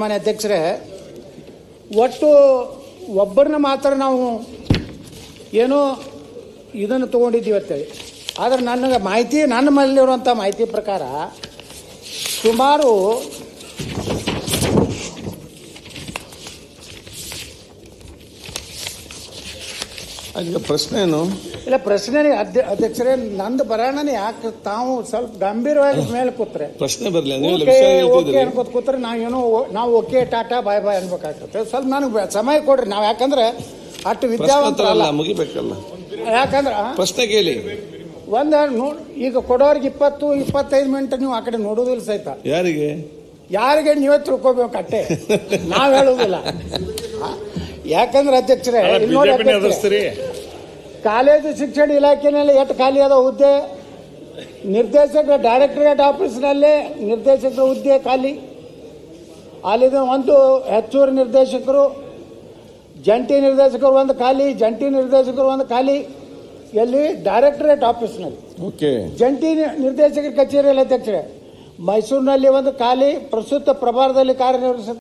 ಮಾನ್ಯ ಅಧ್ಯಕ್ಷರೇ, ಒಟ್ಟು ಒಬ್ಬರನ್ನ ಮಾತ್ರ ನಾವು ಏನೋ ಇದನ್ನು ತಗೊಂಡಿದ್ದೀವಿ ಅಂತೇಳಿ. ಆದರೆ ನನ್ನ ಮೇಲಿರುವಂಥ ಮಾಹಿತಿ ಪ್ರಕಾರ ಸುಮಾರು ಪ್ರಶ್ನೆ ಏನು ಇಲ್ಲ, ಪ್ರಶ್ನೆ ಅಧ್ಯಕ್ಷರೇ, ನಂದು ಬರೋಣನೆ ಯಾಕೆ ತಾವು ಸ್ವಲ್ಪ ಗಂಭೀರವಾಗಿ ಮೇಲೆ ಕೂತ್ರೆ ಪ್ರಶ್ನೆ ಬರಲಿ ಅನ್ಕೋತ ಕೂತ್ರೆ ನಾವು ಓಕೆ ಟಾಟಾ ಬಾಯ್ ಬಾಯ್ ಅನ್ಬೇಕಾಗ್ತದೆ. ಸ್ವಲ್ಪ ನನಗೆ ಸಮಯ ಕೊಡ್ರಿ. ನಾವು ಯಾಕಂದ್ರೆ ಅಷ್ಟು ವಿದ್ಯಾವಂತರಲ್ಲ, ಮುಗಿಬೇಕಲ್ಲ. ಯಾಕಂದ್ರೆ ಪ್ರಶ್ನೆ ಕೇಳಿ. ಈಗ ಕೊಡೋರಿಗೆ 20-25 ಮಿನಿಟ್ ನೀವು ಆ ಕಡೆ ನೋಡೋದಿಲ್ಲ ಸಹಿತ. ಯಾರಿಗೆ ನೀವೇ ತಿಳ್ಕೊಬೇಕು ಅಟ್ಟೆ, ನಾವ್ ಹೇಳುದಿಲ್ಲ. ಯಾಕಂದ್ರೆ ಅಧ್ಯಕ್ಷರೇ, ಕಾಲೇಜು ಶಿಕ್ಷಣ ಇಲಾಖೆಯಲ್ಲಿ ಎಷ್ಟು ಖಾಲಿ ಅದ ಹುದ್ದೆ? ನಿರ್ದೇಶಕ ಡೈರೆಕ್ಟರೇಟ್ ಆಫೀಸ್ನಲ್ಲಿ ನಿರ್ದೇಶಕರ ಹುದ್ದೆ ಖಾಲಿ, ಅಲ್ಲಿದೆ ಒಂದು ಹೆಚ್ಚುವರಿ ನಿರ್ದೇಶಕರು, ಜಂಟಿ ನಿರ್ದೇಶಕರು ಒಂದು ಖಾಲಿ, ಜಂಟಿ ನಿರ್ದೇಶಕರು ಒಂದು ಖಾಲಿ. ಎಲ್ಲಿ? ಡೈರೆಕ್ಟರೇಟ್ ಆಫೀಸ್ನಲ್ಲಿ. ಜಂಟಿ ನಿರ್ದೇಶಕರ ಕಚೇರಿಯಲ್ಲಿ ಅಧ್ಯಕ್ಷರೇ, ಮೈಸೂರಿನಲ್ಲಿ ಒಂದು ಖಾಲಿ, ಪ್ರಸ್ತುತ ಪ್ರಭಾರದಲ್ಲಿ ಕಾರ್ಯನಿರ್ವಹಿಸ